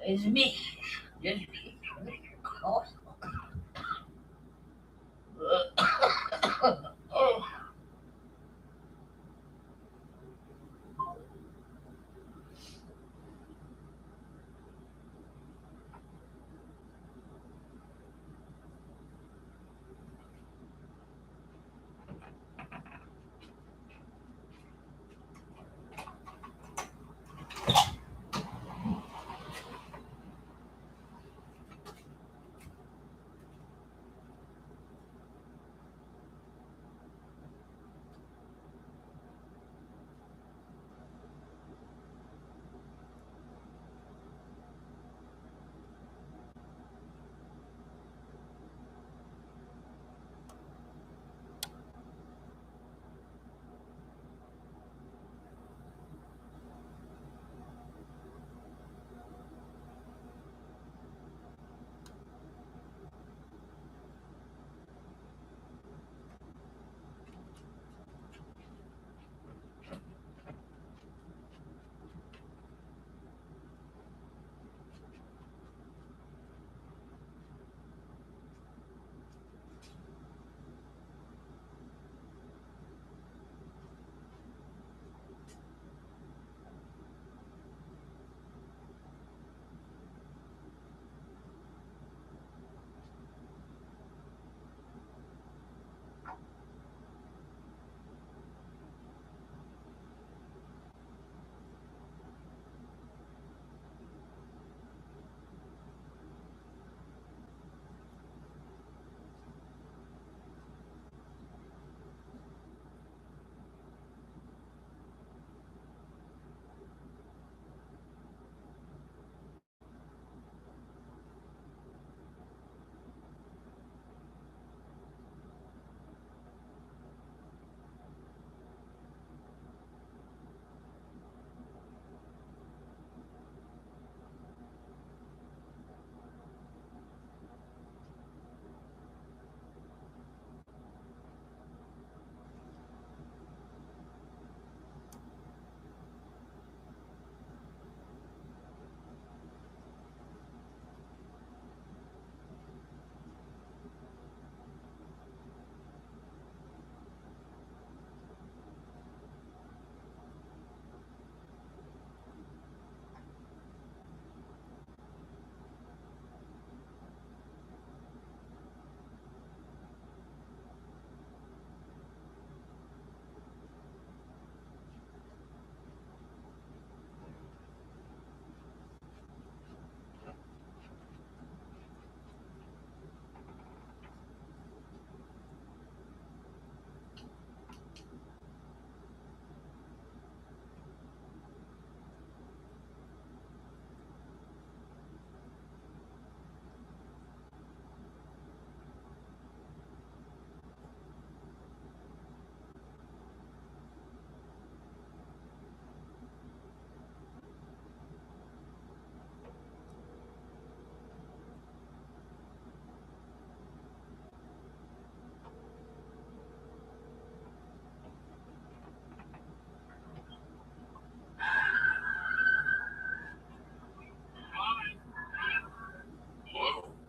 It's me. Just me.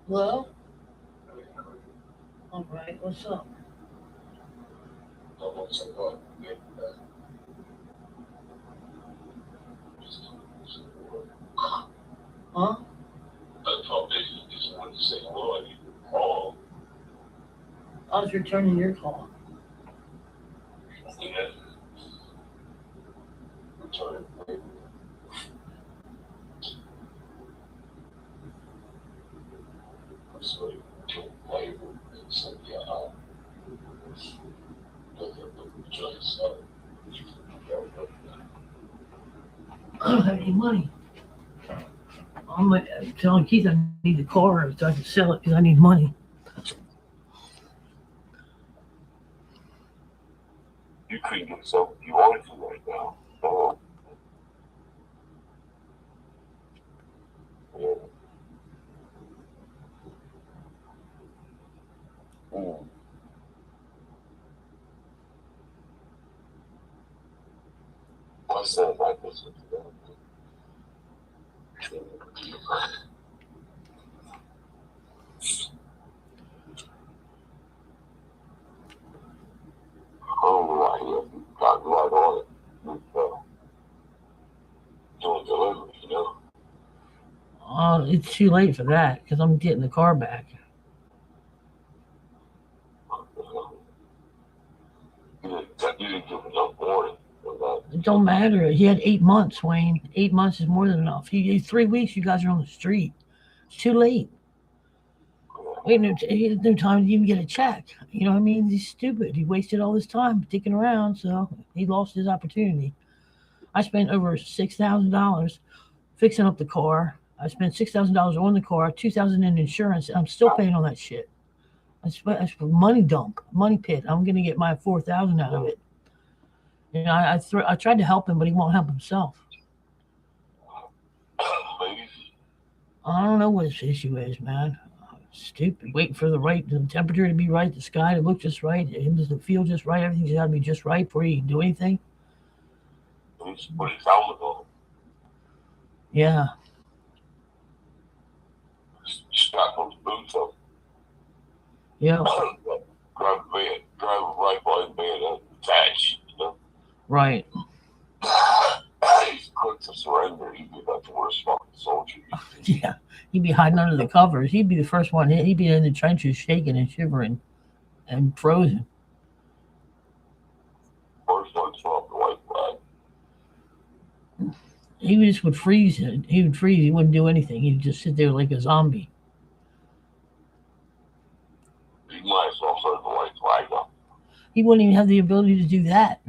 Hello? All right, what's up? Huh? I was returning your call. I don't have any money. I'm telling Keith I need the car so I can sell it because I need money. You treat yourself if you wanted to right now. Yeah. Mm. What's that like this? Oh, right here. Got right on it. With, doing delivery, you know? It's too late for that because I'm getting the car back. You didn't give enough warning for that. It don't matter. He had 8 months, Wayne. 8 months is more than enough. 3 weeks. You guys are on the street. It's too late. Wait, no, he had no time to even get a check. You know what I mean? He's stupid. He wasted all this time sticking around, so he lost his opportunity. I spent over $6,000 fixing up the car. I spent $6,000 on the car, 2,000 in insurance, and I'm still paying on that shit. I spent money dump, money pit. I'm gonna get my 4,000 out of it. You know, I tried to help him, but he won't help himself. Maybe. I don't know what his issue is, man. Stupid. Waiting for the temperature to be right, the sky to look just right, him to feel just right. Everything's got to be just right before you can do anything. He's put his helmet on. Yeah, Strap those boots up. yeah, Grab a bed. Grab a right by his bed and attach, you know? right. He's quick to surrender. He'd be like the worst fucking soldier. Yeah, he'd be hiding under the covers. He'd be the first one. He'd be in the trenches, shaking and shivering and frozen. First one to off the white flag. He just would freeze. He would freeze. He wouldn't do anything. He'd just sit there like a zombie. He might as well serve the white flag up. He wouldn't even have the ability to do that.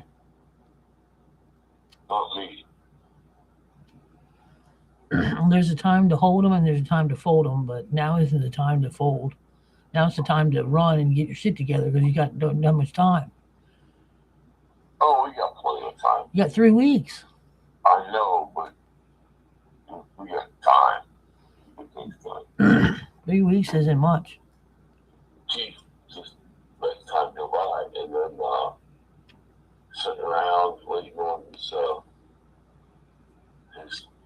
Not me. There's a time to hold them and there's a time to fold them, but now isn't the time to fold. Now it's the time to run and get your shit together because you got don't have much time. Oh, we got plenty of time. You got 3 weeks. I know, but we got time. Get things done. 3 weeks isn't much. Chief just let time go by and then sitting around waiting on his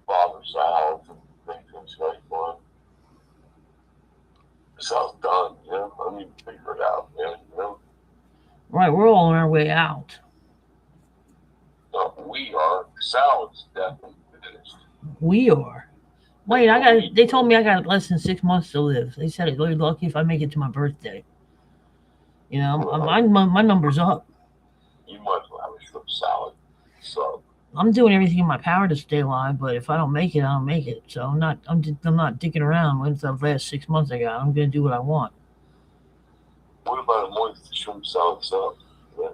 father's house and make things right for him. This house done, you know? I mean, figure it out, man, you know? Right, we're all on our way out. We are. Sal's definitely finished. We are. Wait, I got. They told me I got less than 6 months to live. They said I'd be lucky if I make it to my birthday. You know, my number's up. You might as well have a shrimp salad. So I'm doing everything in my power to stay alive, but if I don't make it, I don't make it. So I'm not dicking around with the last 6 months I got. I'm gonna do what I want. what about a month to shrimp salad stuff? Yeah.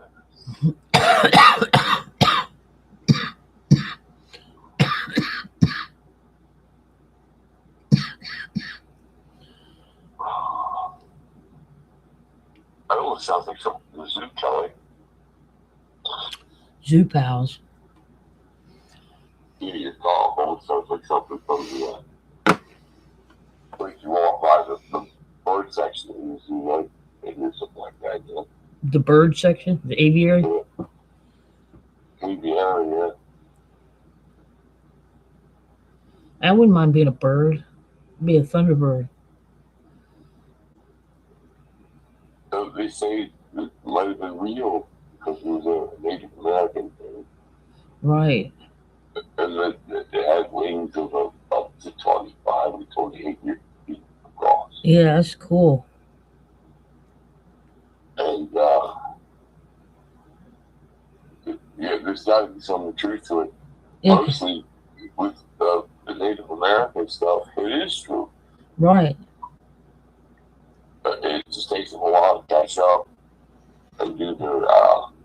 I know it sounds like something from the zoo, Kelly. Zoo pals. Idiot dog. It sounds like something from the like you walk by the bird section in the zoo, like and there's something like that, you know? The bird section, the aviary. Yeah. Aviary, yeah. I wouldn't mind being a bird. Be a thunderbird. They say it might have been real because it was a Native American thing. Right. And that they had wings of up to 25 or 28 feet across. Yeah, that's cool. And yeah, there's got to be some truth to it. Yeah. Mostly with the Native American stuff, it is true. Right. It just takes them a while to catch up and do their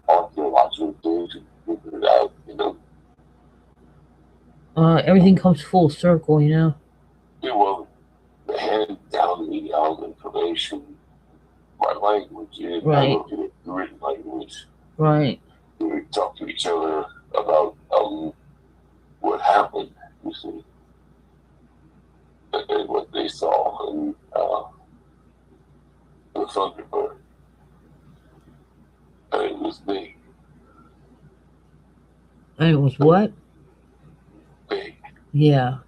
archaeological things and figure it out, you know. Everything comes full circle, you know. Yeah, well, they hand down the information by language. You didn't Right. look at it written language. Right. We talk to each other about what happened, you see, and what they saw, and the Thunderbird. And it was big. And it was what? Big. Yeah.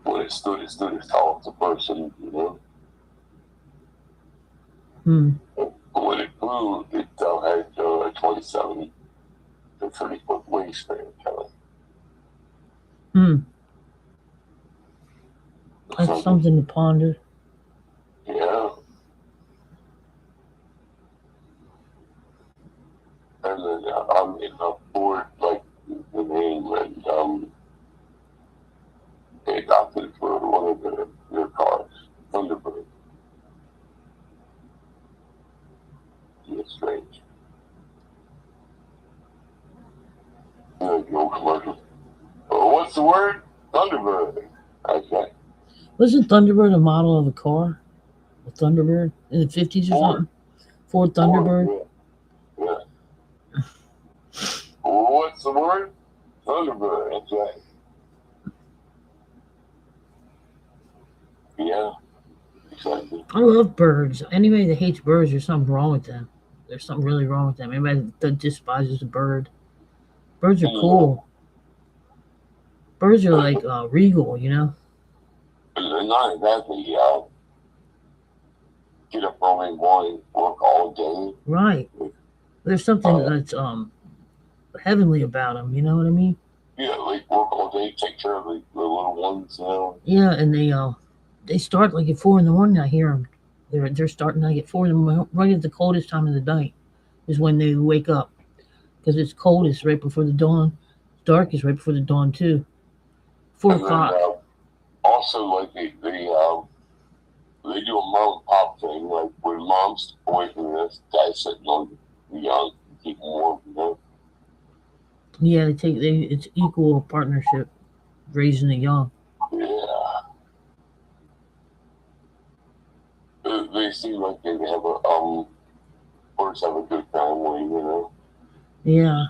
When it stood as tall as a person, you know. When it flew, it had a 27 to 30-foot wingspan, That's something to ponder. Yeah. And then I'm in a board, like the name, and they adopted it for one of their cars, Thunderbird. It's strange. You know, the old commercial. Oh, what's the word? Thunderbird. Okay. Wasn't Thunderbird a model of a car? A Thunderbird in the 50s or something? Ford Thunderbird? Ford, yeah. What's the word? Thunderbird. That's right. Yeah. Exactly. I love birds. Anybody that hates birds, there's something wrong with them. There's something really wrong with them. Anybody that despises a bird. Birds are cool. Birds are like regal, you know? They're not exactly, get up early morning, work all day. Right. There's something that's heavenly about them, you know what I mean? Yeah, like work all day, take care of the little ones, you know. Yeah, and they start like at 4 in the morning. I hear them. They're starting like at 4 in the morning, right at the coldest time of the night, is when they wake up, because it's coldest right before the dawn. Dark is right before the dawn too. 4 o'clock. Then, also, like they do a mom and pop thing, like when mom's away from this, dad's sitting on the young, keep them warm, you know. Yeah, it's equal partnership, raising the young. Yeah. They seem like they have a birds have a good family, you know. Yeah.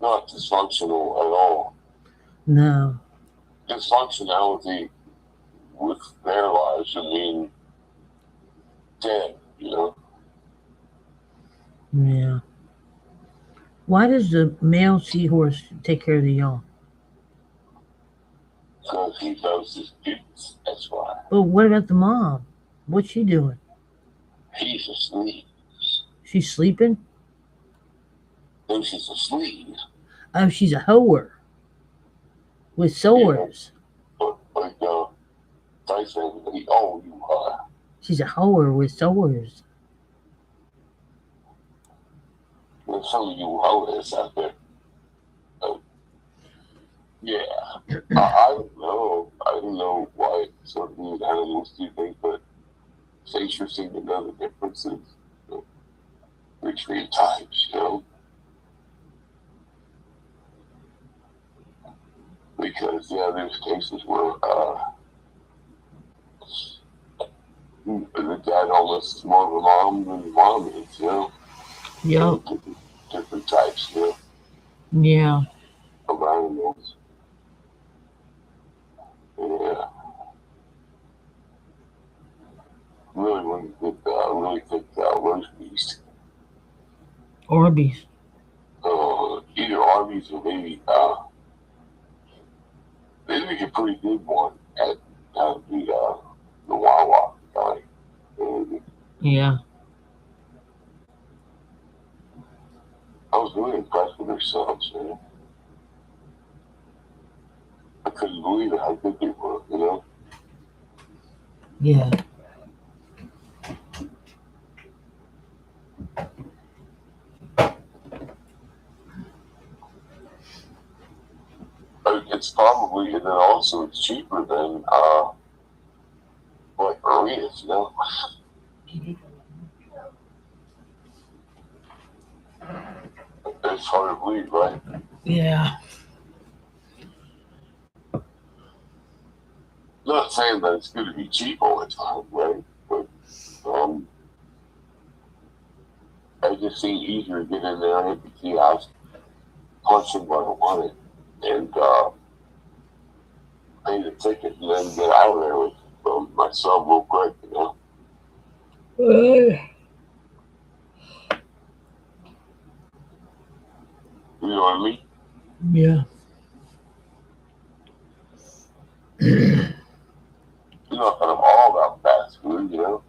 Not dysfunctional at all. No. Dysfunctionality with their lives, I mean, dead, you know. Yeah. Why does the male seahorse take care of the young? Because he does his duties, that's why. But what about the mom? What's she doing? He's asleep. She's sleeping? No, she's asleep. Oh, she's a hoer with sowers. Yeah, but like Tyson, She's a hoer with sowers. there's some of you hoes out there. Yeah. I don't know. I don't know why certain animals do things, but it's interesting to know the differences between types, you know? Because, yeah, there's cases where the dad almost is more of a mom than the mom is, you know? Yep. Different types, you know? Yeah. Of animals. Yeah. Really think roast beast. Arby's. Either Arby's or maybe they make a pretty good one at the Yeah. I was really impressed with their subs, man. I couldn't believe it how good they were, you know? Yeah. It's probably, and then also it's cheaper than, like arenas, you know? It's hard to believe, right? Yeah. Not saying that it's going to be cheap all the time, right? But it just seemed easier to get in there and hit the kiosk, punch in what I wanted, and pay the ticket, and then get out of there with my son real quick, you know? You know what I mean? Yeah. Not that I'm all about fast food, you know?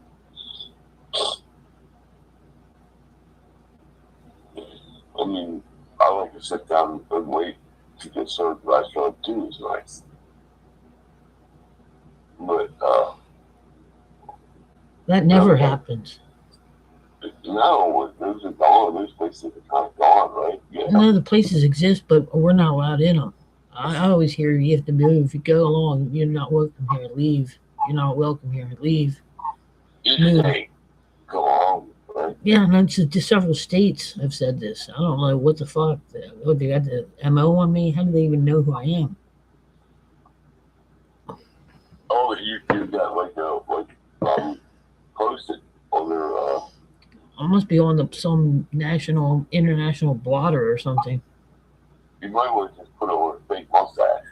I mean, I like to sit down and wait to get served at the restaurant too, is nice. But That never happens. no, those are gone. Those places are kind of gone, right? Yeah. No, the places exist, but we're not allowed in them. I always hear you have to move. You go along, you're not welcome here. Leave. You're not welcome here. Leave. Move. Hey, go on, right? Yeah, and that's several states have said this. I don't know what the fuck. What, they got the MO on me? How do they even know who I am? Oh, you got posted on their I must be on some national, international blotter or something. you might want to just put on a fake mustache.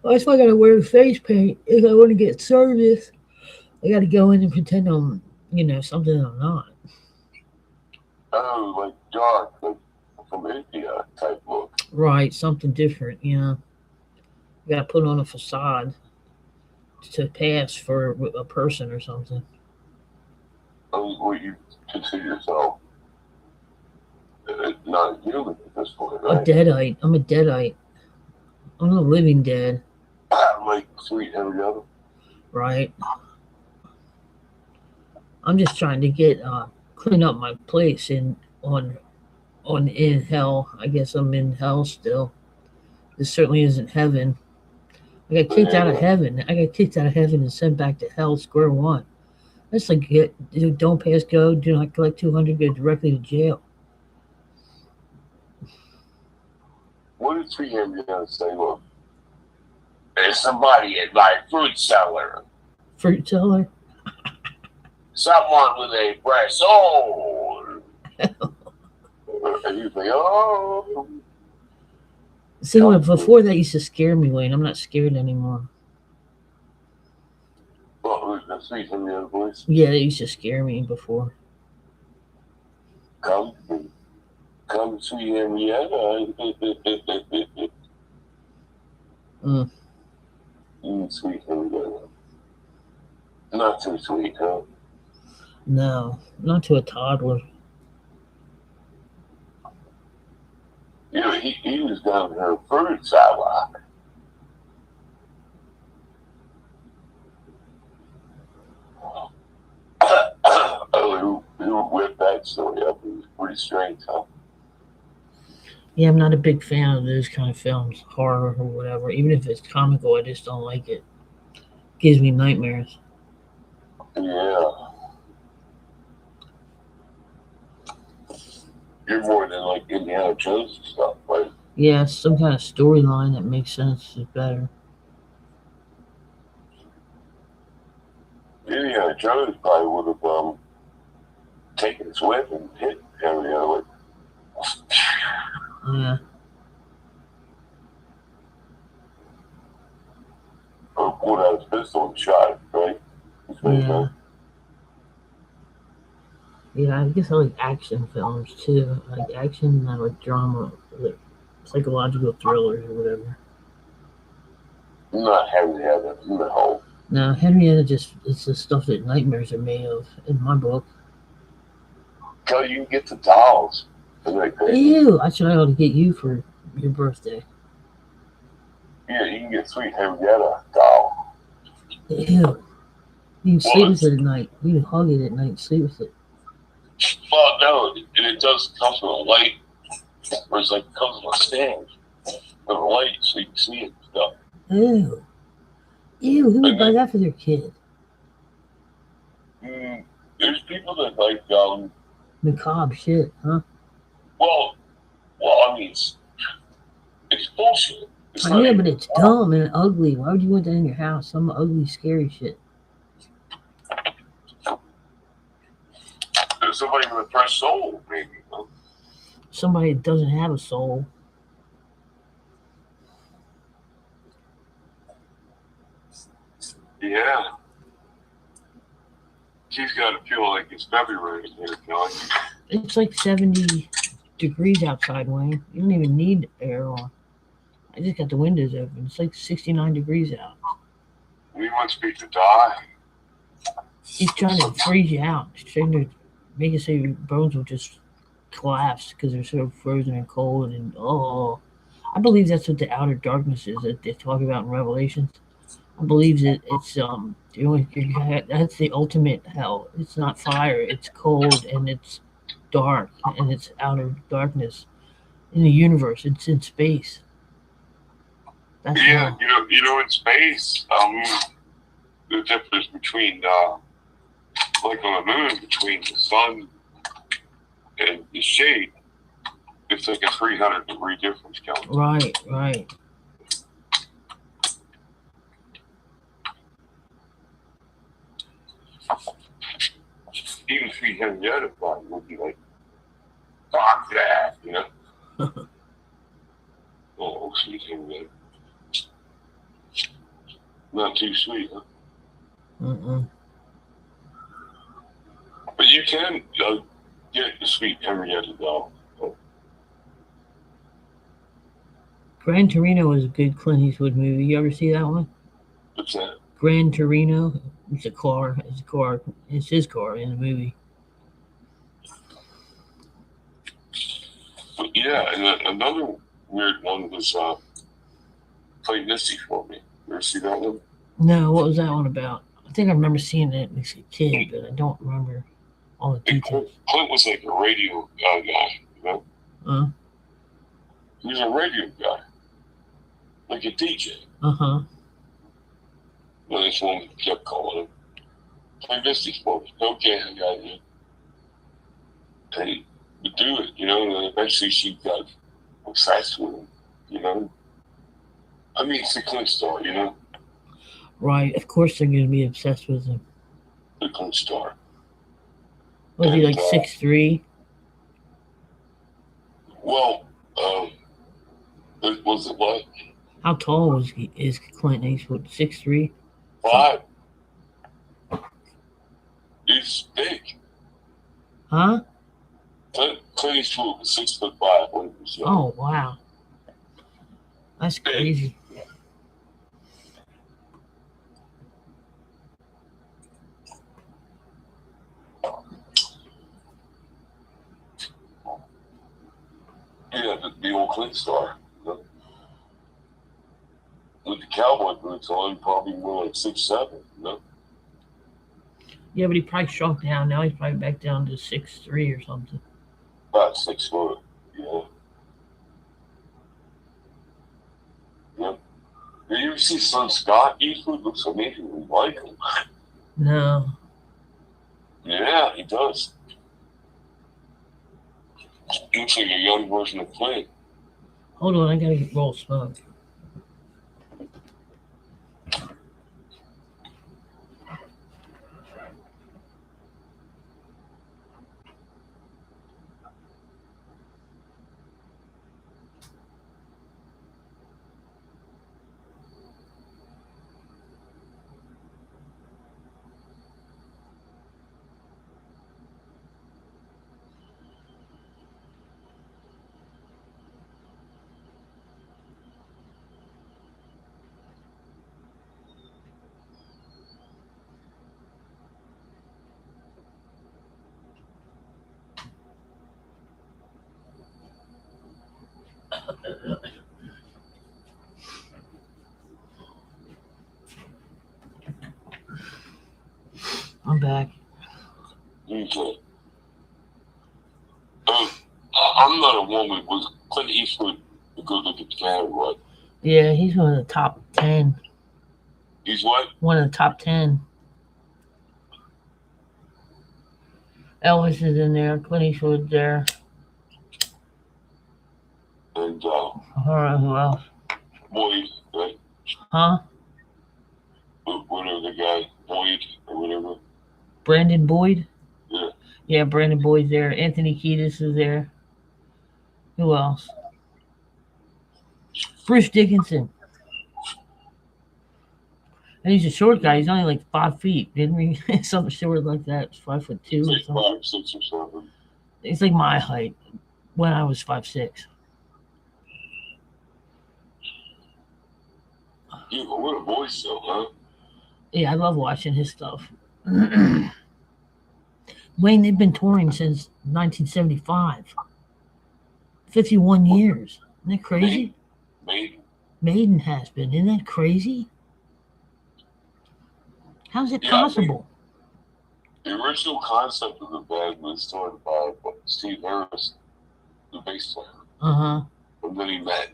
Well, that's why I gotta wear face paint. If I want to get service, I gotta go in and pretend I'm, something I'm not. Oh, like dark, like from India type look. Right, something different, You gotta put on a facade to pass for a person or something. What you consider yourself not human at this point, A right? deadite. I'm a deadite. I'm a living dead. Like sweet every other. Right. I'm just trying to get clean up my place in hell. I guess I'm in hell still. This certainly isn't heaven. I got kicked out of heaven. I got kicked out of heaven and sent back to hell square one. That's like don't pass go, do not collect 200, go directly to jail. What did Sweet Henrietta say? Look, there's somebody at my fruit cellar. Fruit seller? Someone with a fresh soul. And you think, oh. See, before that used to scare me, Wayne. I'm not scared anymore. Well, the Sweet Henrietta voice? Yeah, they used to scare me before. Come, Sweet Henrietta. Sweet Henrietta. Not too sweet, huh? No, not to a toddler. He was down her fruit salad. Who whipped that story up? It was pretty strange, huh? Yeah, I'm not a big fan of those kind of films, horror or whatever. Even if it's comical, I just don't like it. Gives me nightmares. Yeah. You're more than like Indiana Jones and stuff, right? Yeah, some kind of storyline that makes sense is better. Indiana Jones probably would have taken his whip and hit Henrietta with. Yeah. Or pulled out his pistol and shot it, right? Yeah. Yeah, I guess I like action films too. I like action and I like drama, like psychological thrillers or whatever. Not Henrietta, no. No, Henrietta it's the stuff that nightmares are made of in my book. Tell you can get the dolls. Like, Ew, I should ought to get you for your birthday. yeah, you can get Sweet Henrietta doll. Ew. You can sleep with it at night. You can hug it at night and sleep with it. Well, no, and it does come with a light, where it's like comes with a stand with a light, so you can see it and stuff. Ew. Ew, who would buy that for their kid? There's people that like macabre shit, huh? Well, I mean, it's bullshit. It's Yeah, but it's dumb and ugly. Why would you want that in your house? Some ugly, scary shit. There's somebody with a fresh soul, maybe. Huh? Somebody that doesn't have a soul. Yeah. She's got to feel like it's February here, John. It's like 70 degrees outside, Wayne. You don't even need air on. I just got the windows open. It's like 69 degrees out. We want to to die. He's trying to freeze you out. He's trying to make it so your bones will just collapse because they're so frozen and cold. And I believe that's what the outer darkness is that they talk about in Revelations. I believe that it's that's the ultimate hell. It's not fire. It's cold and it's dark and it's outer darkness in the universe. It's in space. That's hell. You know, in space, the difference between like on the moon between the sun and the shade, it's like a 300-degree difference, Kelly. Right. Even if we had the other body, would be like, fuck that, you know? Oh, sweet Henrietta. Not too sweet, huh? But you can get the Sweet Henrietta doll. Gran Torino was a good Clint Eastwood movie. You ever see that one? What's that? Gran Torino. It's a car. It's his car in the movie. But yeah, and another weird one was Play Misty for Me. You ever see that one? No, what was that one about? I think I remember seeing it as a kid, but I don't remember all the details. Clint was like a radio guy, you know? He was a radio guy. Like a DJ. Well, this woman kept calling him. Play Misty for me. Okay, I got it. And he would do it, you know, and then eventually she got obsessed with him, you know? I mean, it's the Clint star, you know? Right, of course they're going to be obsessed with him. The Clint star. Was he like 6'3"? Well, was it what? How tall is Clint Eastwood? 6'3"? 5. He's big. Huh? Clint Eastwood was 6'5" when he was young. Oh, wow. That's crazy. Yeah, the old Clint star. With the cowboy boots on, probably more like 6'7", you know? Yeah, but he probably shrunk down. Now he's probably back down to 6'3" or something. About 6 foot, yeah. Yep. Did you ever see Son Scott Eastwood? Looks amazingly like him. No. Yeah, he does. He looks like a young version of Clint. Hold on, I gotta roll smoke. I'm back. Okay. I'm not a woman. Was Clint Eastwood a good looking guy or what? Yeah, he's one of the top 10. He's what? One of the top 10. Elvis is in there. Clint Eastwood's there. And All right, who else? Boyd, right? Huh? Whatever the guy, Boyd or whatever. Brandon Boyd? Yeah. Yeah, Brandon Boyd's there. Anthony Kiedis is there. Who else? Bruce Dickinson. And he's a short guy. He's only like 5 feet. Didn't he? Something short like that. 5'2" He's or like something. 5'6" or something. It's like my height when I was 5'6". Yeah, but what a voice though, huh? Yeah, I love watching his stuff. Wayne, they've been touring since 1975. 51 years. Isn't that crazy? Maiden has been. Isn't that crazy? How's it possible? The original concept of the band was started by Steve Harris, the bass player. Uh-huh. And then he met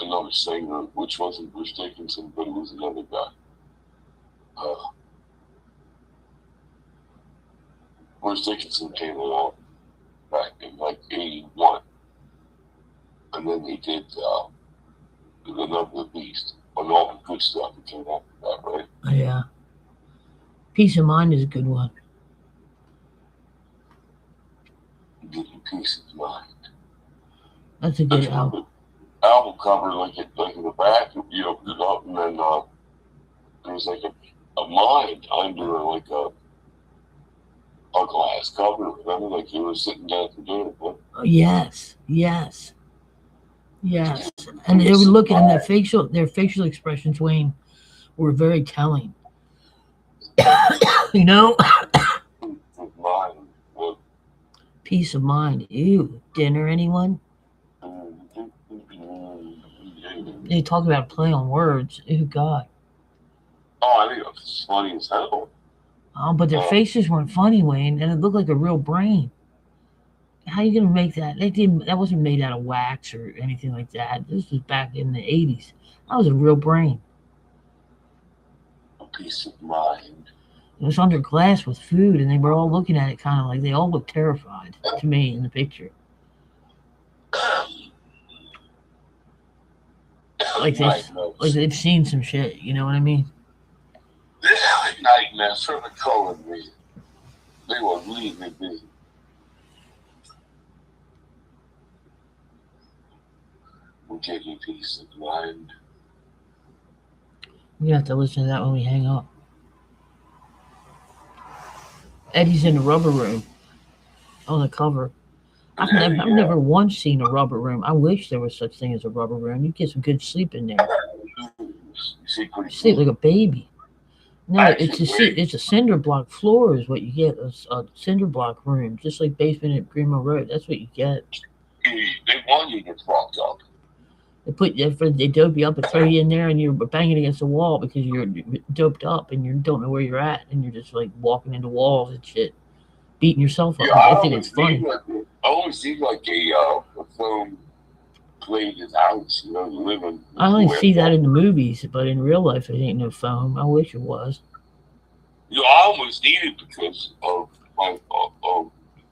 another singer, which wasn't Bruce Dickinson, but it was another guy. Bruce Dickinson came along back in like 81. And then he did Another Beast. And all the good stuff that came after that, right? Yeah. Peace of Mind is a good one. Give you peace of mind. That's a good album. Album cover, like in the back, you opened it up, and then there was like a mind under like a glass cover. Remember, like you were sitting down for dinner. Yes. And they were looking at their facial expressions, Wayne, were very telling. You know? Peace of mind. Ew. Dinner, anyone? They talk about play on words. Ew, God. Oh, I think it was funny as hell. But their faces weren't funny, Wayne, and it looked like a real brain. How are you gonna make that? That wasn't made out of wax or anything like that. This was back in the 80s. That was a real brain. A peace of mind. It was under glass with food, and they were all looking at it kind of like they all looked terrified to me in the picture. Like they've seen some shit, you know what I mean? Nightmares from the calling me. They were really big. We'll give you peace of mind. We have to listen to that when we hang up. Eddie's in the rubber room on the cover. I've never once seen a rubber room. I wish there was such thing as a rubber room. You get some good sleep in there. You sleep like a baby. No, it's a cinder block floor is what you get. A cinder block room, just like basement at Greenmill Road. That's what you get. They want you to get locked up. They dope you up and throw you in there, and you're banging against the wall because you're doped up and you don't know where you're at, and you're just like walking into walls and shit, beating yourself up. I think it's funny. I always see like a foam plate in his house, you know, living. I only see that in the movies, but in real life, it ain't no foam. I wish it was. You know, I almost need it because of my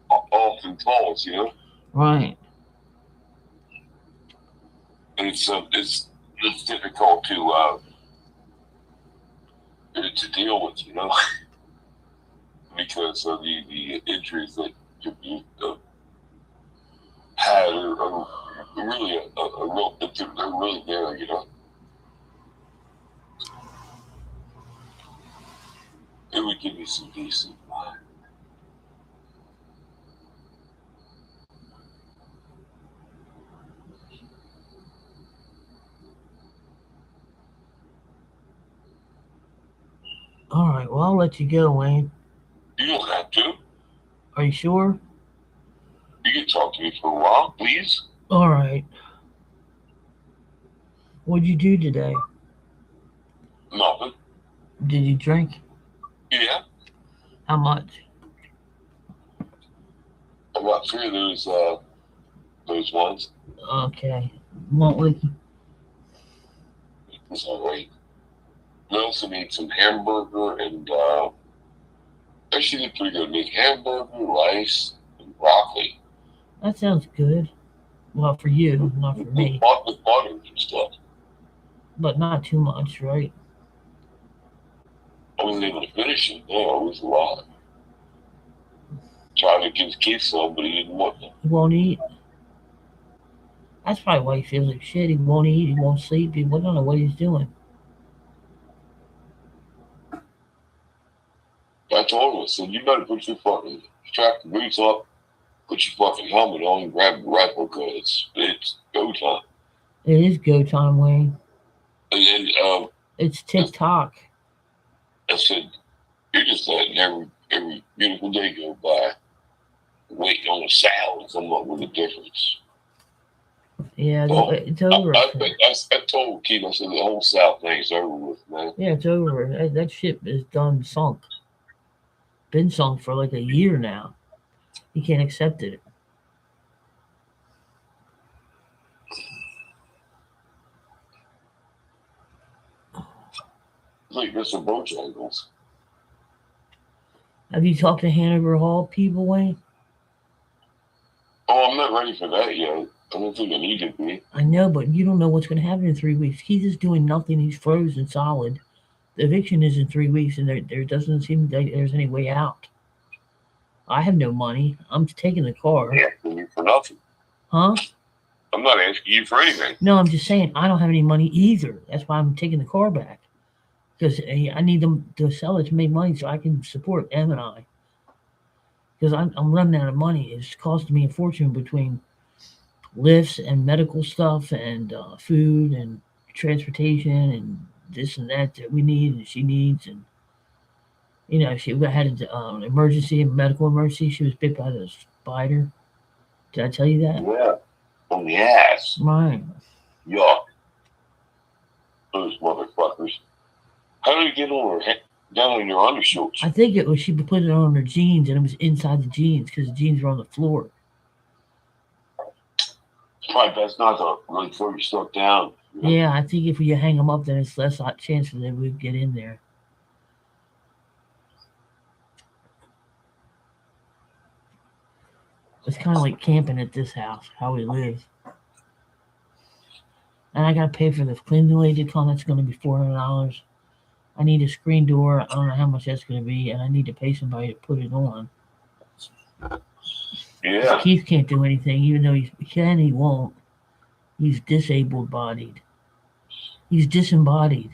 often falls, you know. Right. And it's difficult to deal with, you know, because of the injuries that you had are really they're really there, you know. It would give me some peace of mind. All right, well, I'll let you go, Wayne. You don't have to. Are you sure? You can talk to me for a while, please. All right. What'd you do today? Nothing. Did you drink? Yeah. How much? I got three of those ones. Okay. Won't wake you. It's all right. We also need some hamburger and actually did pretty good. Make hamburger, rice, and broccoli That sounds good. Well, for you, not for me. with butter and stuff. But not too much, right? I wasn't able to finish it. No, it was a lot. Tried to give the kids some, but he didn't want them. He won't eat. That's probably why he feels like shit. He won't eat. He won't sleep. We don't know what he's doing. I told him, I said, you better put your fucking strap the boots up, put your fucking helmet on, and grab the rifle because it's go time. It is go time, Wayne. And then It's TikTok. I said, you're just letting every beautiful day go by, waiting on a sound to come up with a difference. Yeah, Well, it's over. I told Keith, I said, the whole South thing's over with, man. Yeah, it's over. That ship is done sunk. Been sunk for like a year now. He can't accept it. It's like there's some Bojangles. Have you talked to Hanover Hall people, Wayne? Oh, I'm not ready for that yet. I don't think I need to be. I know, but you don't know what's going to happen in 3 weeks. He's just doing nothing. He's frozen solid. The eviction is in 3 weeks, and there doesn't seem like there's any way out. I have no money. I'm taking the car. Yeah, for nothing. Huh? I'm not asking you for anything. No, I'm just saying I don't have any money either. That's why I'm taking the car back. Because I need them to sell it to make money so I can support Em and I. Because I'm running out of money. It's costing me a fortune between lifts and medical stuff and food and transportation and this and that we need and she needs. And, she had an emergency, a medical emergency. She was bit by the spider. Did I tell you that? Yeah. On the ass. Right. Yuck. Those motherfuckers. How did it get on her down on your undershorts? I think it was she put it on her jeans and it was inside the jeans because the jeans were on the floor. Probably best not to really throw your stuff down. Yeah, I think if you hang them up, then it's less chance that they would get in there. It's kind of like camping at this house, how we live. And I got to pay for the cleaning lady to come. That's going to be $400. I need a screen door. I don't know how much that's going to be, and I need to pay somebody to put it on. Yeah. Keith can't do anything, even though he can, he won't. He's disabled bodied. He's disembodied.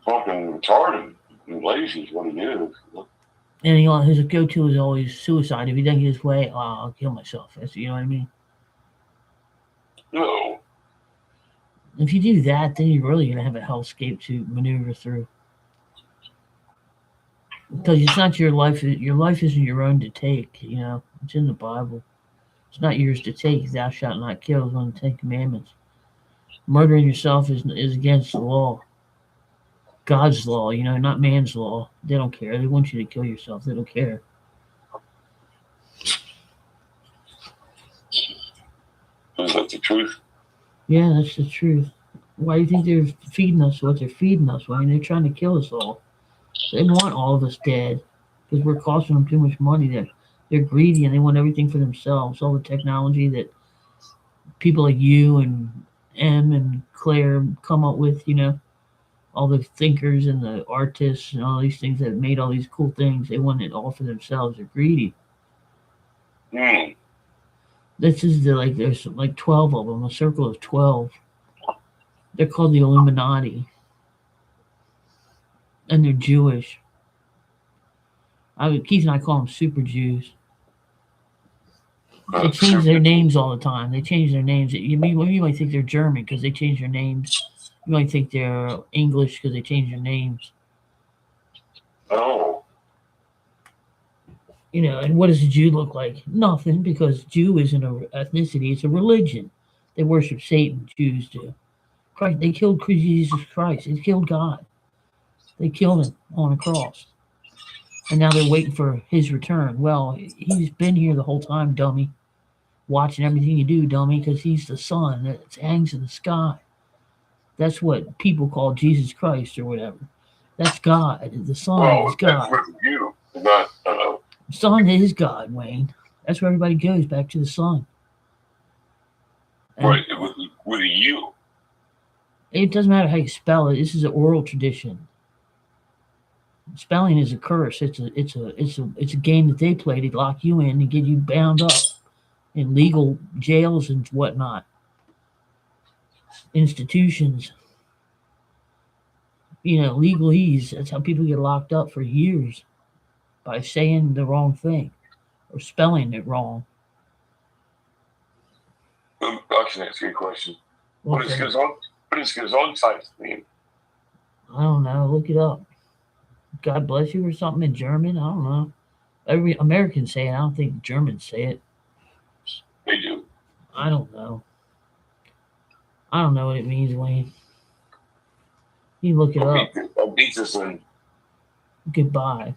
Fucking retarded and lazy is what he is. And his go-to is always suicide. If he doesn't get his way, I'll kill myself. You know what I mean? No. If you do that, then you're really going to have a hellscape to maneuver through. Because it's not your life. Your life isn't your own to take. It's in the Bible. It's not yours to take. Thou shalt not kill is one of the 10 Commandments. Murdering yourself is against the law. God's law, not man's law. They don't care. They want you to kill yourself. They don't care. Is that the truth? Yeah, that's the truth. Why do you think they're feeding us what they're feeding us? Why? They're trying to kill us all. They want all of us dead because we're costing them too much money. They're greedy and they want everything for themselves. All the technology that people like you and Em and Claire come up with, all the thinkers and the artists and all these things that made all these cool things, they want it all for themselves. They're greedy. This is there's like 12 of them, a circle of 12. They're called the Illuminati. And they're Jewish. Keith and I call them super Jews. They change their names all the time. They change their names. You might think they're German because they change their names. You might think they're English because they change their names. Oh. And what does a Jew look like? Nothing, because Jew isn't an ethnicity; it's a religion. They worship Satan. Jews do. Christ, they killed Jesus Christ. They killed God. They killed him on a cross, and now they're waiting for his return. Well, he's been here the whole time, dummy. Watching everything you do, dummy, because he's the sun that hangs in the sky. That's what people call Jesus Christ or whatever. That's God. The sun is God. That's with you, not. The sun is God, Wayne. That's where everybody goes, back to the sun. Right, with a U. It doesn't matter how you spell it. This is an oral tradition. Spelling is a curse. It's a game that they play to lock you in and get you bound up in legal jails and whatnot. Institutions. Legalese. That's how people get locked up for years, by saying the wrong thing or spelling it wrong. I can ask you a question. Okay. What is Gesundheit mean? I don't know. Look it up. God bless you or something in German. I don't know. Every Americans say it. I don't think Germans say it. They do. I don't know. I don't know what it means, Wayne. You look it up. I'll beat this in. Goodbye.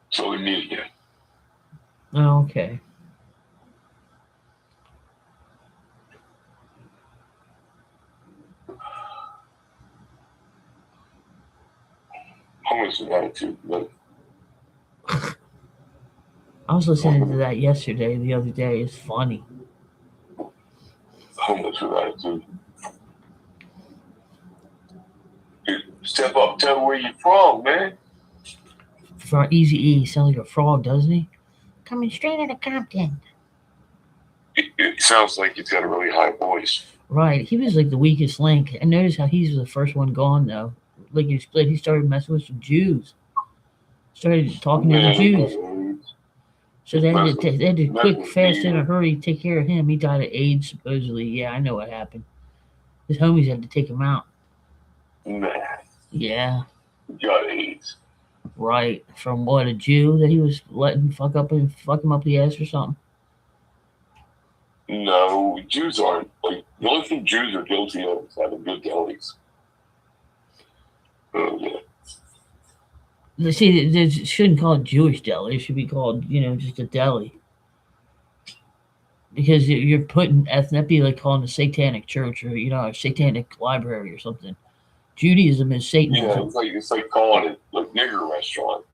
So we meet again. Oh, okay. How much of attitude, but I was listening to that the other day. It's funny. How much of attitude? Step up, tell me where you're from, man. For Easy E, sounds like a frog, doesn't he? Coming straight out of Compton. It sounds like he's got a really high voice. Right. He was like the weakest link. And notice how he's the first one gone, though. Like he split, he started messing with some Jews. Started talking to the Jews. So they had to quick, fast, in a hurry take care of him. He died of AIDS, supposedly. Yeah, I know what happened. His homies had to take him out. Nah. Yeah. He got AIDS. Right. From what, a Jew that he was letting fuck him up the ass or something? No, Jews aren't. Like, the only thing Jews are guilty of is having good delis. Oh, yeah. See, they shouldn't call it Jewish deli. It should be called, just a deli. Because you're putting that'd be like calling a satanic church or, a satanic library or something. Judaism is Satanism. Yeah, it's like calling it like nigger restaurant.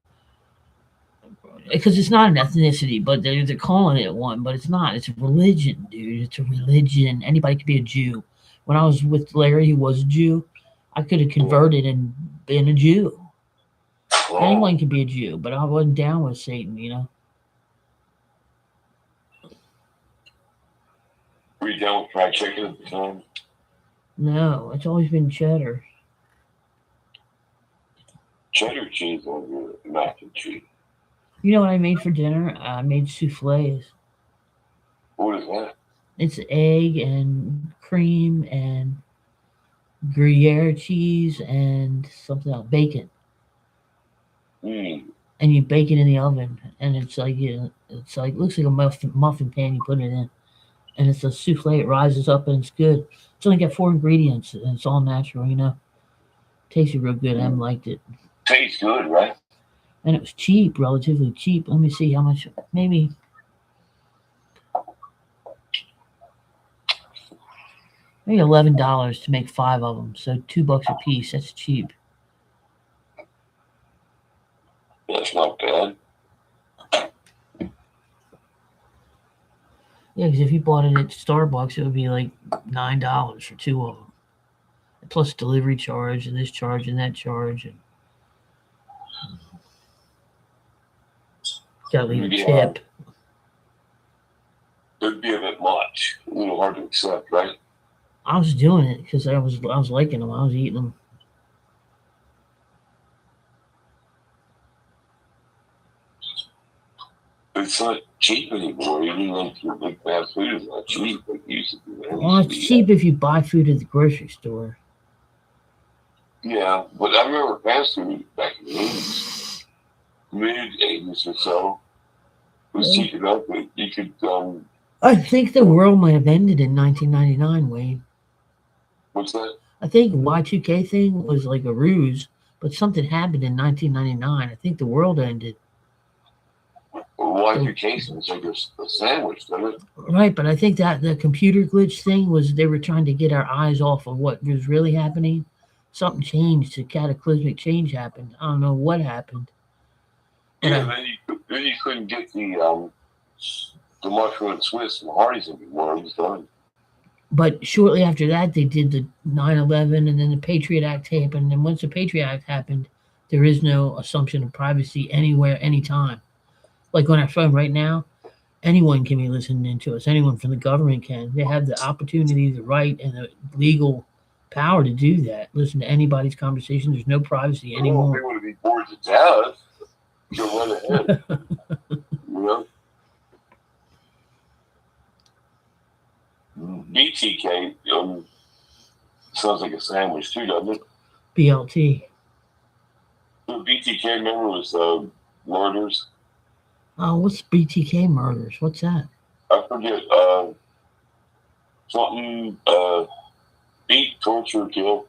Because it's not an ethnicity, but they're calling it one, but it's not. It's a religion, dude. It's a religion. Anybody could be a Jew. When I was with Larry, he was a Jew. I could have converted and been a Jew. Anyone can be a Jew, but I wasn't down with Satan, Were you down with fried chicken at the time? No, it's always been cheddar. Cheddar cheese on your mac and cheese. You know what I made for dinner? I made soufflés. What is that? It's egg and cream and Gruyere cheese and something else, bacon. Mm. And you bake it in the oven, and it's like looks like a muffin pan. You put it in, and it's a souffle. It rises up, and it's good. It's only got 4 ingredients, and it's all natural. Tasted real good. Em liked it. Tastes good, right? And it was cheap, relatively cheap. Let me see how much. Maybe $11 to make 5 of them. So $2 a piece. That's cheap. That's not bad. Yeah, because if you bought it at Starbucks, it would be like $9 for 2 of them, plus delivery charge and this charge and that charge, and gotta leave a tip. It'd be a bit much, a little hard to accept, right? I was doing it because I was liking them. I was eating them. It's not cheap anymore. Even like your big fast food is not cheap like it used to be. Well, it's cheap if you buy food at the grocery store. Yeah, but I remember fast food back in the 80s, mid-80s or so. was cheap enough that you could. I think the world might have ended in 1999, Wayne. What's that? I think Y2K thing was like a ruse, but something happened in 1999. I think the world ended. Well, Y2K sounds like a sandwich, doesn't it? Right, but I think that the computer glitch thing was they were trying to get our eyes off of what was really happening. Something changed, a cataclysmic change happened. I don't know what happened. But Yeah, then you couldn't get the mushroom and Swiss and Hardee's anymore. It was done. but shortly after that, they did the 9/11, and then the Patriot Act happened. And once the Patriot Act happened, there is no assumption of privacy anywhere, anytime. Like on our phone right now, anyone can be listening to us. Anyone from the government can. They have the opportunity, the right, and the legal power to do that. Listen to anybody's conversation. There's no privacy I don't want anymore. people to be bored to death. Go right ahead. You know? BTK sounds like a sandwich too, doesn't it? BLT. The BTK member was murders. Oh, what's BTK murders? What's that? I forget. Something beat, torture, kill.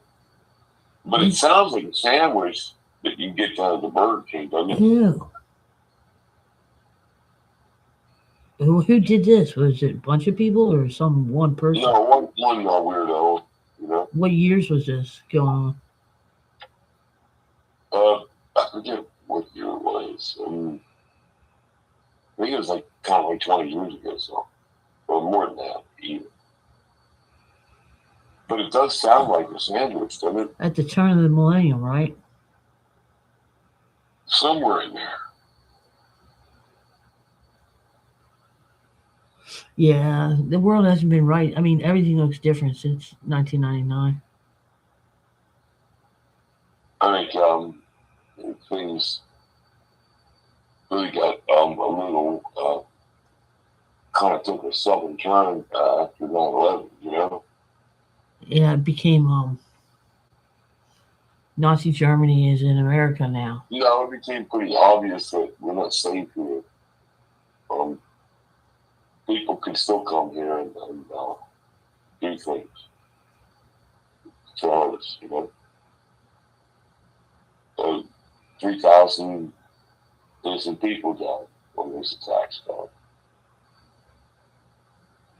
But it sounds like a sandwich that you get down at the Burger King, doesn't it? Ew. Who did this? Was it a bunch of people or some one person? No, one weirdo. You know. What years was this going on? I forget what year it was. I think it was like kind of like 20 years ago, so or more than that even. But it does sound like a sandwich, doesn't it? At the turn of the millennium, right? Somewhere in there. Yeah, the world hasn't been right. I mean, everything looks different since 1999. I think things really got a little kind of took a southern turn after 9/11, you know? Yeah, it became Nazi Germany is in America now. You know, it became pretty obvious that we're not safe here. People can still come here and do things to us, you know? 3,000 innocent people died when this attack started.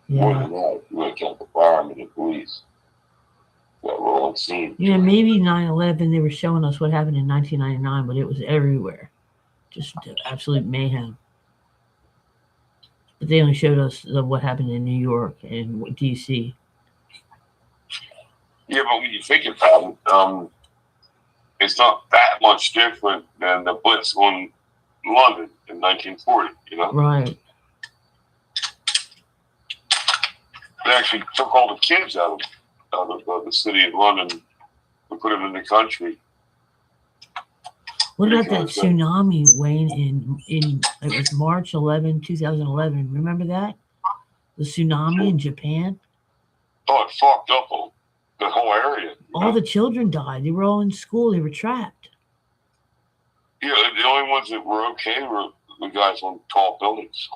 More Yeah. than that, you look at the firemen and police that were on scene. Yeah, maybe 9/11, they were showing us what happened in 1999, but it was everywhere. Just absolute mayhem. But they only showed us what happened in New York and D.C. Yeah, but when you think about it, it's not that much different than the Blitz on London in 1940, you know? Right. They actually took all the kids out of the city of London and put them in the country. What about that tsunami, Wayne, in it was March 11, 2011. Remember that? The tsunami in Japan? Oh, it fucked up the whole area. All the children died. They were all in school. They were trapped. Yeah, the only ones that were okay were the guys on tall buildings.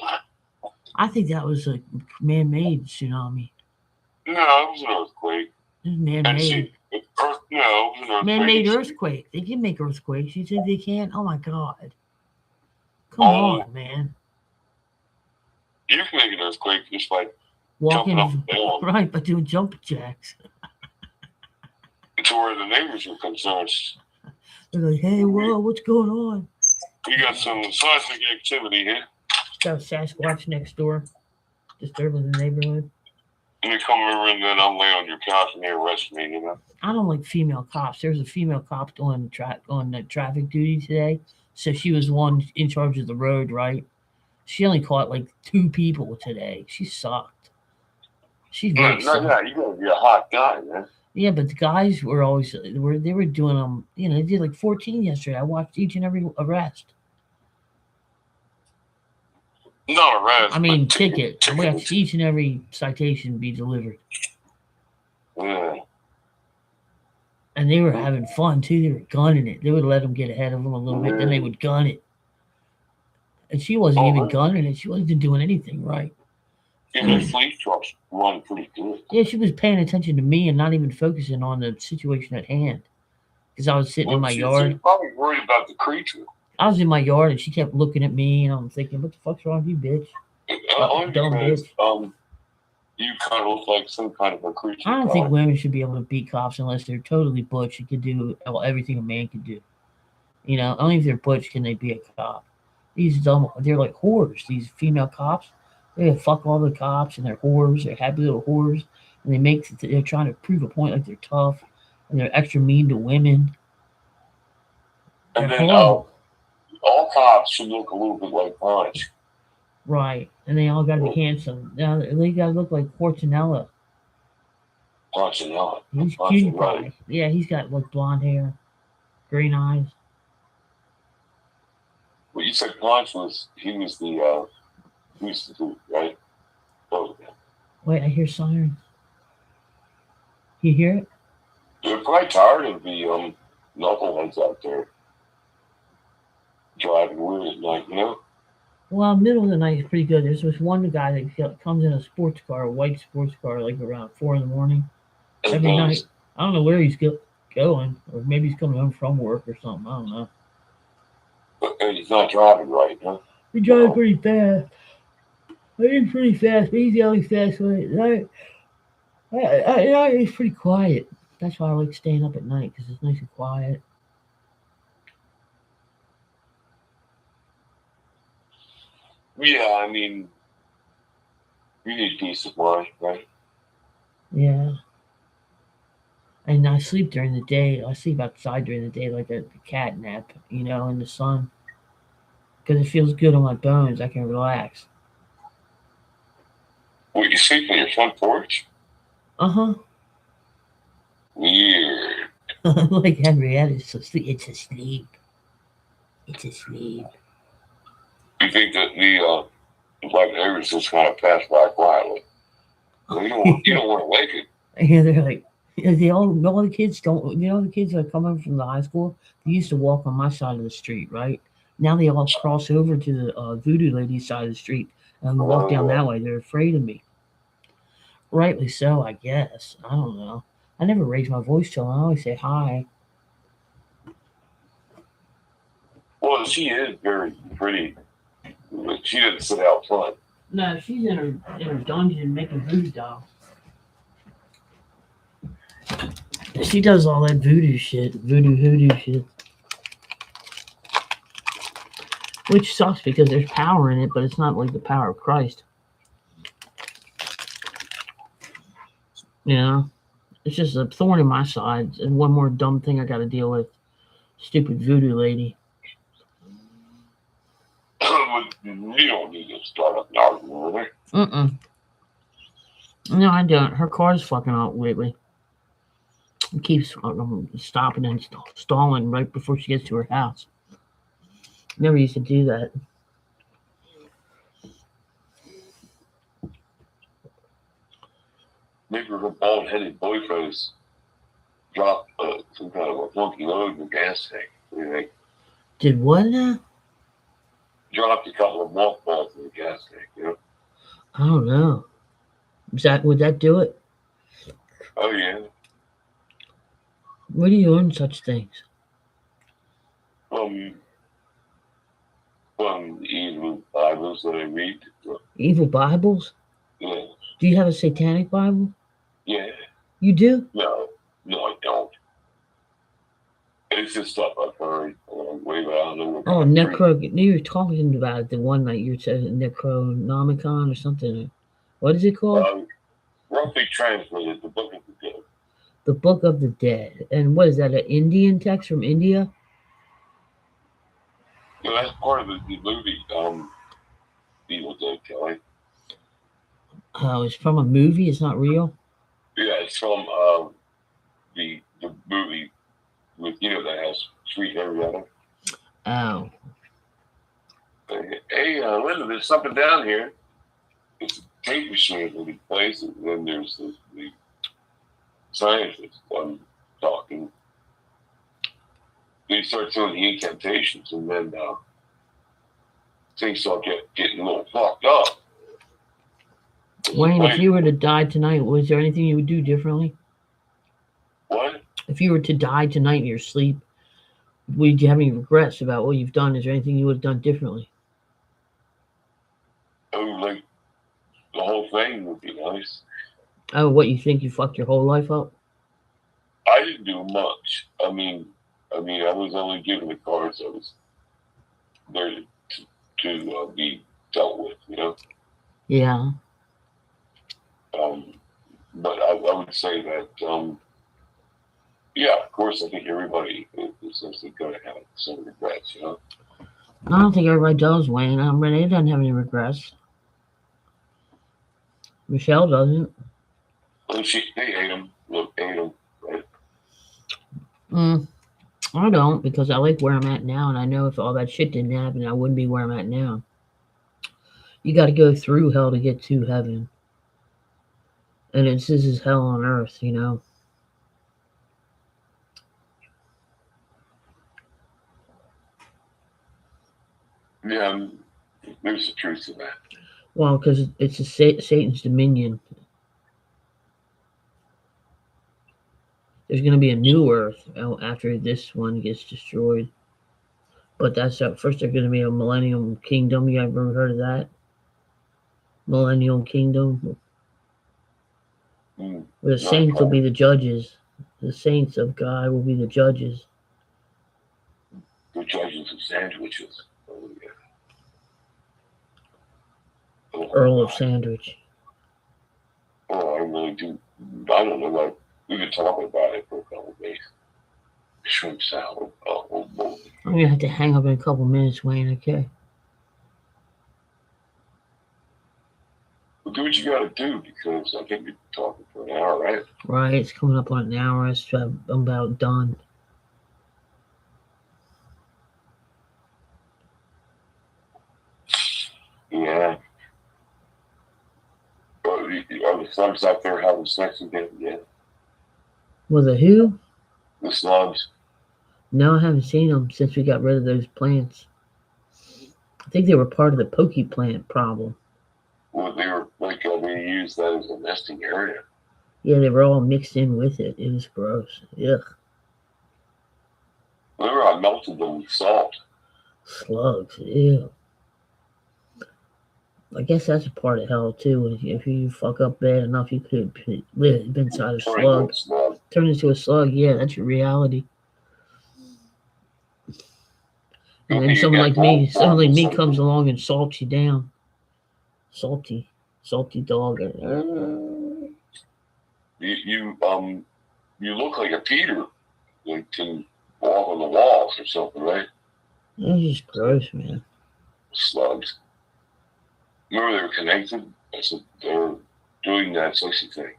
I think that was a man-made tsunami. No, it was an earthquake. It was man-made. It was an earthquake. Man-made earthquake. They can make earthquakes. You think they can't? Oh my God! Come on, man. You can make an earthquake just by walking jumping up and down. Right, but doing jump jacks. To where the neighbors are concerned. They're like, "Hey, whoa, what's going on? You got some seismic activity here." Got a Sasquatch next door, disturbing the neighborhood. And you come over and then I'm laying on your couch and they arrest me, you know? I don't like female cops. There's a female cop on traffic duty today. So she was one in charge of the road, right? She only caught like 2 people today. She sucked. She's very No, you gotta be a hot guy, man. Yeah, but the guys were always they were doing them. You know, they did like 14 yesterday. I watched each and every arrest. Not arrest. I mean, ticket. I watched each and every citation be delivered. Yeah. And they were having fun too. They were gunning it. They would let them get ahead of them a little bit, then they would gun it. And she wasn't even really? gunning it. She wasn't doing anything right. Yeah, those police trucks run pretty good. Yeah, she was paying attention to me and not even focusing on the situation at hand. Because I was sitting in Well, my she's yard. probably worried about the creature. I was in my yard and she kept looking at me and I'm thinking, what the fuck's wrong with you, bitch? Only Dumb because bitch. you kind of look like some kind of a creature. I don't think women should be able to beat cops unless they're totally butch and can do everything a man can do. You know, only if they're butch can they be a cop. These dumb, they're like whores. These female cops, they fuck all the cops and they're whores. They're happy little whores, and they're trying to prove a point like they're tough, and they're extra mean to women. They're And then horrible. all cops should look a little bit like Punch. Right, and they all got to be handsome. Now they got to look like Fortunella. Punch and not. He's Punch cutie and right. pie. Yeah, he's got like blonde hair, green eyes. Well, you said Punch was the dude, right? Oh, yeah. Wait, I hear sirens. You hear it? They're probably tired of the knuckleheads out there driving weird at night, you know? Well, middle of the night is pretty good. There's this one guy that comes in a sports car, a white sports car, like around 4 in the morning every night. I don't know where he's going, or maybe he's coming home from work or something. I don't know. And he's not driving right, huh? He drives pretty fast. He's pretty fast, but he's the only fast one at night. He's pretty quiet. That's why I like staying up at night because it's nice and quiet. Yeah, I mean, you need peace of mind, right? Yeah. And I sleep during the day. I sleep outside during the day like a cat nap, you know, in the sun. Because it feels good on my bones. I can relax. Well, you sleep on your front porch? Uh-huh. Weird. Like Henrietta's asleep. It's asleep. It's asleep. You think that the black neighbors just kind of pass by quietly? You don't want to wake it. Yeah, they're like, all the kids don't, the kids that come in from the high school, they used to walk on my side of the street, right? Now they all cross over to the voodoo lady's side of the street and walk down that way. They're afraid of me. Rightly so, I guess. I don't know. I never raise my voice to them. I always say hi. Well, she is very pretty. She doesn't sit out front. No, she's in her dungeon making voodoo dolls. She does all that voodoo shit, voodoo shit. Which sucks because there's power in it, but it's not like the power of Christ. You know? It's just a thorn in my side and one more dumb thing I gotta deal with. Stupid voodoo lady. You don't need to start up an argument with her. Mm-mm. No, I don't. Her car's fucking out lately. It keeps stopping and stalling right before she gets to her house. Never used to do that. Maybe her bald-headed boyfriend's dropped some kind of a funky load in the gas tank. What do you think? Did what now? Dropped a couple of mothballs in the gas tank, you know? I don't know. Would that do it? Oh, yeah. Where do you learn such things? From evil Bibles that I read. Evil Bibles? Yeah. Do you have a satanic Bible? Yeah. You do? No, I don't. It's just stuff I've heard along the way, but I don't know what. Oh, you were talking about it the one night. You said Necronomicon or something. What is it called? Roughly translated, the Book of the Dead. The Book of the Dead. And what is that, an Indian text from India? Yeah, that's part of the movie, Evil Dead, Kelly. Oh, it's from a movie? It's not real? Yeah, it's from the movie with, that has Sweet Henrietta. Oh. Hey, Linda, there's something down here. It's a tape machine in the place, and then there's the scientist one talking. They start doing the incantations, and then things start getting a little fucked up. Wayne, if you were to die tonight, was there anything you would do differently? What? If you were to die tonight in your sleep, would you have any regrets about what you've done? Is there anything you would have done differently? Oh, like the whole thing would be nice. Oh, what, you think you fucked your whole life up? I didn't do much. I mean, I was only given the cards I was there to be dealt with, you know. Yeah. But I would say that, yeah, of course, I think everybody is going to have some regrets, you know. I don't think everybody does, Wayne. Renee doesn't have any regrets. Michelle doesn't. Well, they ate them. Look, ate them, right? I don't, because I like where I'm at now, and I know if all that shit didn't happen, I wouldn't be where I'm at now. You got to go through hell to get to heaven, and this is hell on earth, you know. Yeah, there's the truth to that. Well, because it's Satan's dominion. There's going to be a new earth after this one gets destroyed. But that's first. There's going to be a millennium kingdom. You ever heard of that? Millennial kingdom. Where the saints will be the judges. The saints of God will be the judges. The judges of sandwiches. Oh, yeah. Earl of Sandwich. Oh, I really do. I don't know. Like, we've been talking about it for a couple of days. Shrimp salad. Oh, I'm going to have to hang up in a couple minutes, Wayne, okay? Well, do what you got to do, because I think we've been talking for an hour, right? Right, it's coming up on an hour. I'm about done. Yeah. Are the slugs out there having sex again? Yeah. With a who? The slugs. No, I haven't seen them since we got rid of those plants. I think they were part of the pokey plant problem. Well, they were like they used that as a nesting area. Yeah, they were all mixed in with it. It was gross. Ugh. Remember, I melted them with salt. Slugs. Ew. I guess that's a part of hell too. If you fuck up bad enough, you could live inside a slug. Turn into a slug. Yeah, that's your reality. And then someone like me comes along and salts you down. Salty dog. You look like a Peter. You can walk on the walls or something, right? That's just gross, man. Slugs. Remember, they were connected. I said they were doing that sexy thing.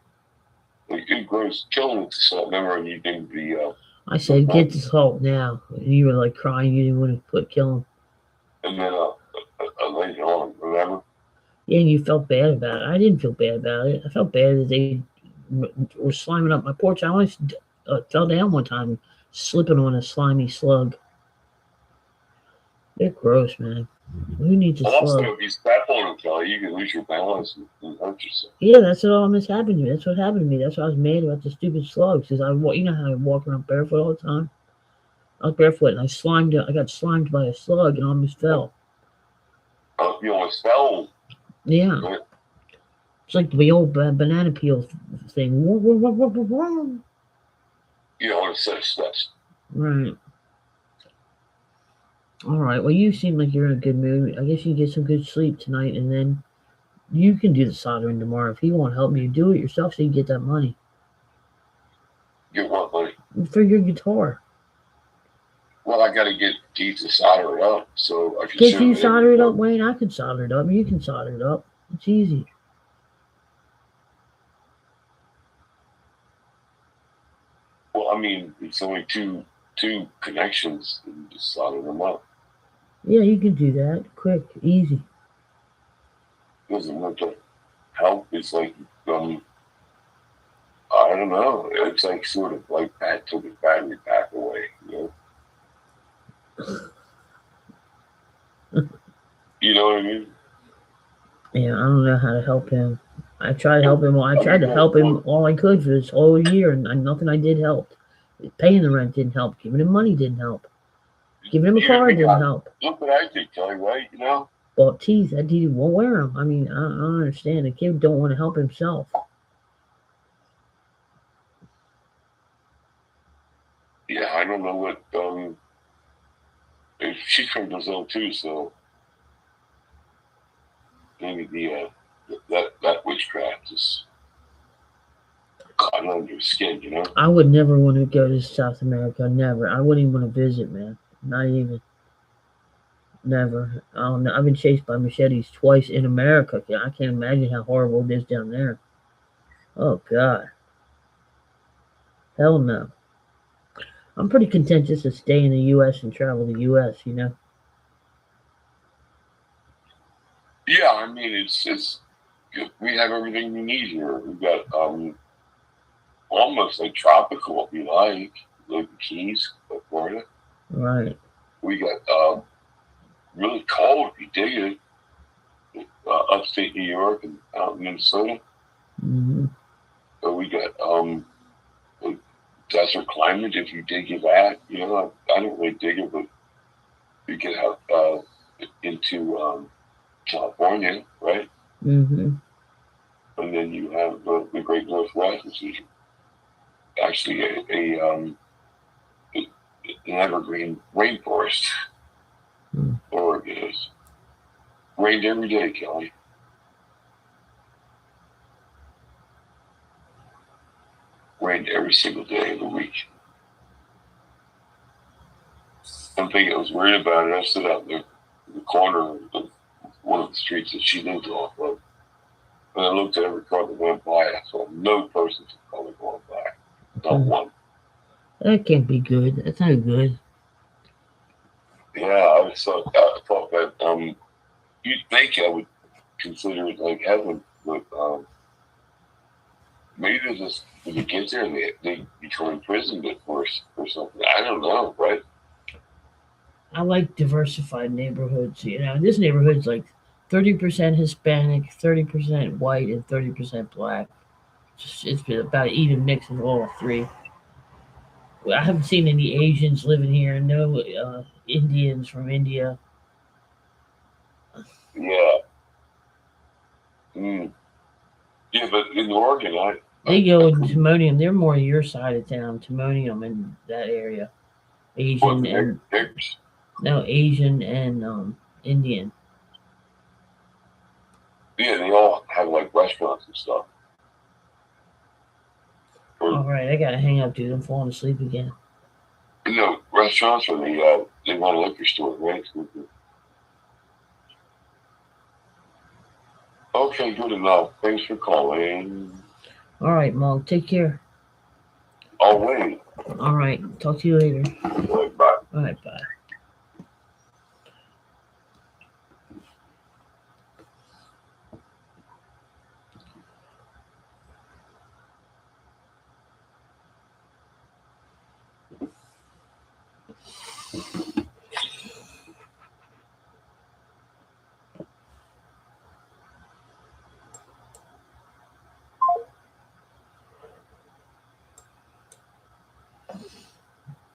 Like, it gross. Kill them with the salt. Remember, and you did the. I said, get the salt now. And you were like crying. You didn't want to kill him. And then I laid it on. Remember? Yeah, and you felt bad about it. I didn't feel bad about it. I felt bad that they were sliming up my porch. I almost fell down one time, slipping on a slimy slug. They're gross, man. Who needs a slug? Also, if you step on them, Kelly, you can lose your balance and hurt yourself. Yeah, that's what almost happened to me. That's what happened to me. That's why I was mad about the stupid slugs. Because you know how I walk around barefoot all the time. I was barefoot and I got slimed by a slug and almost fell. You almost fell. Yeah. Right? It's like the old banana peel thing. You know, it's so steps. Right. All right. Well, you seem like you're in a good mood. I guess you get some good sleep tonight, and then you can do the soldering tomorrow. If he won't help you, do it yourself so you get that money. Get what money? For your guitar. Well, I got to get Keith to solder it up, so I can. Can you solder it up, Wayne? I can solder it up. You can solder it up. It's easy. Well, I mean, it's only two connections, and just solder them up. Yeah, you can do that. Quick, easy. Doesn't want to help. It's like, I don't know. It's like sort of like that took his battery pack away, you know? You what I mean? Yeah, I don't know how to help him. I tried to help him. I tried to help him all I could for this whole year, and nothing I did helped. Paying the rent didn't help. Giving him money didn't help. Giving him a car didn't help. Look what I did, Kelly, right? You know? Bought teeth. That dude won't wear them. I mean, I don't understand. The kid don't want to help himself. Yeah, I don't know what, she turned us on too, so maybe that witchcraft is caught under his skin, you know? I would never want to go to South America. Never. I wouldn't even want to visit, man. Not even. Never. I've been chased by machetes twice in America. I can't imagine how horrible it is down there. Oh, God. Hell no. I'm pretty content just to stay in the U.S. and travel the U.S., you know? Yeah, I mean, it's we have everything we need here. We've got almost like tropical, what we like the Keys, Florida. Right. We got really cold if you dig it, upstate New York and out in Minnesota. Mm-hmm. So we got the desert climate if you dig it that. You know, I don't really dig it, but you get out into California, right? Mm-hmm. And then you have the Great Northwest, which is actually an evergreen rainforest. Oregon is. Rained every day, Kelly. Rained every single day of the week. One thing I was worried about it, I stood out in the corner of one of the streets that she lived off of. And I looked at every car that went by. I saw no persons of color going by. Not one. That can't be good. That's not good. Yeah, I thought that you'd think I would consider it like heaven, but maybe there's when you get there and they become imprisoned for something. I don't know, right? I like diversified neighborhoods. You know, this neighborhood's like 30% Hispanic, 30% white, and 30% black. It's been about an even mix of all three. I haven't seen any Asians living here. No Indians from India. Yeah. Mm. Yeah, but in Oregon, They go in Timonium. They're more your side of town, Timonium and that area. Asian and no Asian and Indian. Yeah, they all have like restaurants and stuff. All right, I gotta hang up, dude. I'm falling asleep again. You know, restaurants or they want a liquor store, right? Okay, good enough. Thanks for calling. All right, Mom. Take care. I'll wait. All right. Talk to you later. Bye. All right. Bye.